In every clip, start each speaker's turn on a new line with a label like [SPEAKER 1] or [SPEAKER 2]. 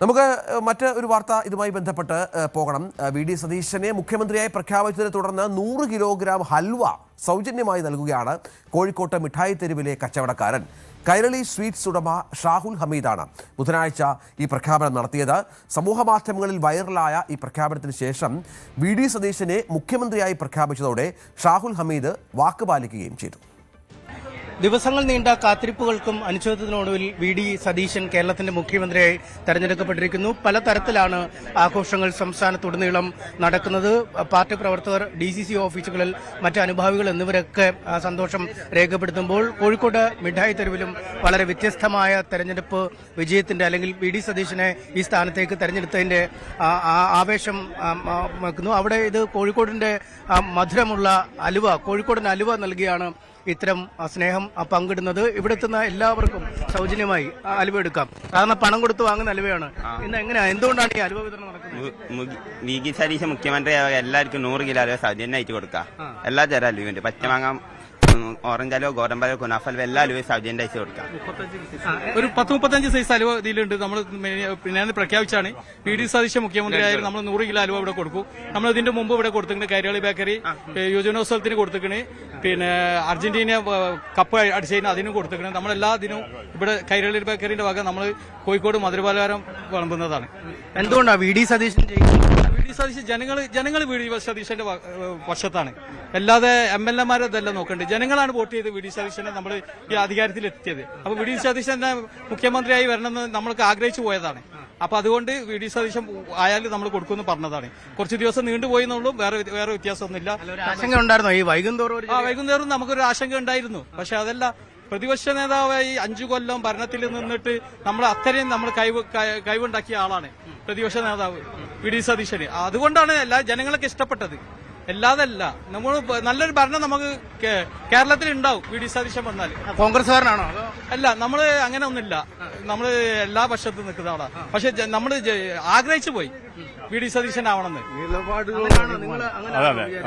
[SPEAKER 1] നമുക്ക് മറ്റൊരു വാർത്ത ഇതുമായി ബന്ധപ്പെട്ട് പോകണം. വി.ഡി. സതീശനെ മുഖ്യമന്ത്രിയായി പ്രഖ്യാപിച്ചതിനെ തുടർന്ന് 100 കിലോഗ്രാം ഹൽവ സൗജന്യമായി നൽകുകയാണ് കോഴിക്കോട്ട് മിഠായി തെരുവിലെ കച്ചവടക്കാരൻ. കൈരളി സ്വീറ്റ്സ് ഉടമ ഷാഹുൽ ഹമീദാണ് ബുധനാഴ്ച ഈ പ്രഖ്യാപനം നടത്തിയത്. സമൂഹമാധ്യമങ്ങളിൽ വൈറലായ ഈ പ്രഖ്യാപനത്തിന് ശേഷം വി.ഡി. സതീശനെ മുഖ്യമന്ത്രിയായി പ്രഖ്യാപിച്ചതോടെ ഷാഹുൽ ഹമീദ് വാക്ക് പാലിക്കുകയും ചെയ്തു.
[SPEAKER 2] ദിവസങ്ങൾ നീണ്ട കാത്തിരിപ്പുകൾക്കും അനിശ്ചിതത്വത്തിനൊടുവിൽ വി.ഡി. സതീശൻ കേരളത്തിന്റെ മുഖ്യമന്ത്രിയായി തെരഞ്ഞെടുക്കപ്പെട്ടിരിക്കുന്നു. പലതരത്തിലാണ് ആഘോഷങ്ങൾ സംസ്ഥാനത്തുടനീളം നടക്കുന്നത്. പാർട്ടി പ്രവർത്തകർ, DCC ഓഫീസുകളിൽ മറ്റ് അനുഭാവികൾ എന്നിവരൊക്കെ സന്തോഷം രേഖപ്പെടുത്തുമ്പോൾ കോഴിക്കോട് മിഠായി തെരുവിലും വളരെ വ്യത്യസ്തമായ തെരഞ്ഞെടുപ്പ് വിജയത്തിന്റെ അല്ലെങ്കിൽ വി.ഡി. സതീശനെ ഈ സ്ഥാനത്തേക്ക് തെരഞ്ഞെടുത്തതിന്റെ ആവേശം വെക്കുന്നു. അവിടെ ഇത് കോഴിക്കോടിന്റെ മധുരമുള്ള അലുവ, കോഴിക്കോടിന് അലുവ നൽകിയാണ് ഇത്തരം സ്നേഹം പങ്കിടുന്നത്. ഇവിടെ എത്തുന്ന എല്ലാവർക്കും സൗജന്യമായി അലുവ എടുക്കാം. കാരണം പണം കൊടുത്ത് വാങ്ങുന്ന അലുവയാണ്. ഇന്ന് എങ്ങനെയാ, എന്തുകൊണ്ടാണ് ഈ അലുവ വിതരണം നടക്കുന്നത്?
[SPEAKER 3] വി.ഡി. സതീശൻ മുഖ്യമന്ത്രിയായ എല്ലാവർക്കും 100 കിലോ അലുവ സൗജന്യമായിട്ട് കൊടുക്കാം. എല്ലാ തരം അലുവയുണ്ട്. പച്ചമാങ്ങ, ഓറഞ്ച് അലുവ, ഗോതമ്പലോ, കുനാഫലോ എല്ലാ അലുവയും സൗജന്യമായിട്ട് കൊടുക്കാം.
[SPEAKER 4] ഒരു 10-35 സൈസ് അലുവ ഇതിലുണ്ട്. നമ്മൾ പിന്നെ പ്രഖ്യാപിച്ചാണ് വി.ഡി. സതീശൻ മുഖ്യമന്ത്രിയായാലും നമ്മൾ 100 കിലോ അലുവ ഇവിടെ കൊടുക്കും. നമ്മൾ ഇതിന്റെ മുമ്പ് ഇവിടെ കൊടുത്തിട്ടുണ്ട്. കൈരളി ബേക്കറി യുവജനോത്സവത്തിന് കൊടുത്തിക്കണ്. പിന്നെ അർജന്റീന കപ്പ് അടിച്ചതിന് അതിനും കൊടുത്തിക്കണ്. നമ്മളെല്ലാ ദിനവും ഇവിടെ കൈരളി ബേക്കറിന്റെ വക നമ്മൾ കോഴിക്കോട് മധുരപലഹാരം വിളമ്പുന്നതാണ്.
[SPEAKER 2] എന്തുകൊണ്ടാണ് വി.ഡി. സതീശൻ ചെയ്യുന്നത്?
[SPEAKER 4] വി.ഡി. സതീശൻ ജനങ്ങൾ വി.ഡി. സതീശന്റെ പക്ഷത്താണ്. അല്ലാതെ MLA-മാരെ ഇതെല്ലാം നോക്കണ്ടേ. ജനങ്ങളാണ് വോട്ട് ചെയ്ത് വി.ഡി. സതീശനെ നമ്മൾ ഈ അധികാരത്തിൽ എത്തിയത്. അപ്പൊ വി.ഡി. സതീശൻ മുഖ്യമന്ത്രിയായി വരണമെന്ന് നമ്മൾക്ക് ആഗ്രഹിച്ചു പോയതാണ്. അപ്പൊ അതുകൊണ്ട് വി.ഡി. സതീശൻ ആയാലും നമ്മൾ കൊടുക്കുമെന്ന് പറഞ്ഞതാണ്. കുറച്ച് ദിവസം നീണ്ടുപോയി എന്നുള്ളൂ, വേറെ വ്യത്യാസമൊന്നുമില്ല.
[SPEAKER 2] ആശങ്ക ഉണ്ടായിരുന്നോ ഈ
[SPEAKER 4] വൈകുന്നേരം നമുക്കൊരു ആശങ്ക ഉണ്ടായിരുന്നു. പക്ഷെ അതല്ല, പ്രതിപക്ഷ നേതാവായി 5 കൊല്ലം ഭരണത്തിൽ നിന്നിട്ട് നമ്മൾ അത്രയും നമ്മൾ കഴിവുണ്ടാക്കിയ ആളാണ് പ്രതിപക്ഷ നേതാവ് വി.ഡി. സതീശന്. അതുകൊണ്ടാണ് എല്ലാ ജനങ്ങളൊക്കെ ഇഷ്ടപ്പെട്ടത്. അല്ലാതല്ല, നമ്മൾ നല്ലൊരു ഭരണം നമുക്ക് കേരളത്തിൽ ഉണ്ടാവും വി.ഡി. സതീശൻ വന്നാൽ.
[SPEAKER 2] കോൺഗ്രസ്സുകാരനാണോ?
[SPEAKER 4] അല്ല, നമ്മള് അങ്ങനെ ഒന്നുമില്ല. നമ്മള് എല്ലാ പക്ഷത്തും നിൽക്കുന്ന ആളാണ്. പക്ഷെ നമ്മള് ആഗ്രഹിച്ചു പോയി വി.ഡി. സതീശൻ ആവണമെന്ന്.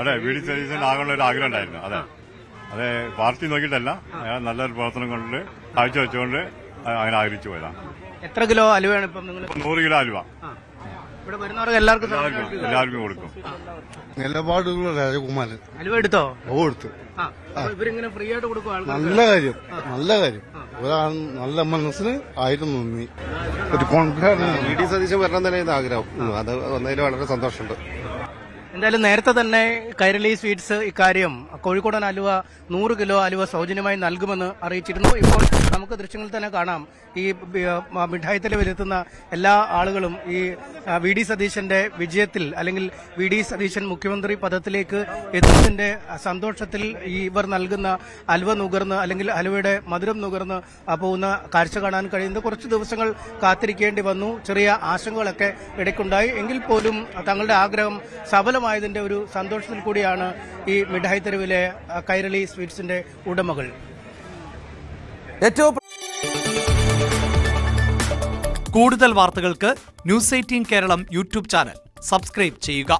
[SPEAKER 5] അതെ, വി.ഡി. സതീശൻ ആകാനുള്ള ഒരു ആഗ്രഹം ഉണ്ടായിരുന്നു. അതെ, പാർട്ടി നോക്കിയിട്ടല്ല, നല്ലൊരു പ്രവർത്തനം കൊണ്ട് കാഴ്ചവെച്ചുകൊണ്ട് അങ്ങനെ ആഗ്രഹിച്ചു പോയതാണ്.
[SPEAKER 2] എത്ര കിലോ അലുവയാണ് ഇപ്പം നിങ്ങൾ?
[SPEAKER 5] 100 കിലോ അലുവ
[SPEAKER 2] ഇവിടെ വരുന്നവർക്ക് എല്ലാവർക്കും
[SPEAKER 5] കൊടുക്കും.
[SPEAKER 6] നിലപാടുള്ള രാജകുമാരൻ
[SPEAKER 2] അലുവ എടുത്തോ?
[SPEAKER 6] എടുത്തു.
[SPEAKER 2] ഇവരിങ്ങനെ ഫ്രീ ആയിട്ട് കൊടുക്കും.
[SPEAKER 6] നല്ല കാര്യം. ഒരാൾ നല്ല മനസ്സിന് 1000 നന്ദി. ഒരു കോൺഫിഡൻസ്.
[SPEAKER 7] വി.ഡി. സതീശൻ വരണം തന്നെ ആഗ്രഹം. അത് വന്നതിൽ വളരെ സന്തോഷമുണ്ട്.
[SPEAKER 2] എന്തായാലും നേരത്തെ തന്നെ കൈരളി സ്വീറ്റ്സ് ഇക്കാര്യം കോഴിക്കോടൻ അലുവ 100 കിലോ അലുവ സൗജന്യമായി നൽകുമെന്ന് അറിയിച്ചിരുന്നു. ഇപ്പോൾ നമുക്ക് ദൃശ്യങ്ങളിൽ തന്നെ കാണാം, ഈ മിഠായി തെരുവിലെത്തുന്ന എല്ലാ ആളുകളും ഈ വി.ഡി. സതീശന്റെ വിജയത്തിൽ അല്ലെങ്കിൽ വി.ഡി. സതീശൻ മുഖ്യമന്ത്രി പദത്തിലേക്ക് എത്തുന്നതിന്റെ സന്തോഷത്തിൽ ഇവർ നൽകുന്ന അലുവ നുകർന്ന് അല്ലെങ്കിൽ അലുവയുടെ മധുരം നുകർന്ന് പോകുന്ന കാഴ്ച കാണാൻ കഴിയുന്നത്. കുറച്ച് ദിവസങ്ങൾ കാത്തിരിക്കേണ്ടി വന്നു. ചെറിയ ആശങ്കകളൊക്കെ ഇടയ്ക്കുണ്ടായി. എങ്കിൽ പോലും തങ്ങളുടെ ആഗ്രഹം സഫലമായതിന്റെ ഒരു സന്തോഷത്തിൽ കൂടിയാണ് ഈ മിഠായി തെരുവിലെ കൈരളി സ്വീറ്റ്സിന്റെ ഉടമകൾ.
[SPEAKER 8] കൂടുതൽ വാർത്തകൾക്ക് News 18 Keralam YouTube channel subscribe ചെയ്യുക.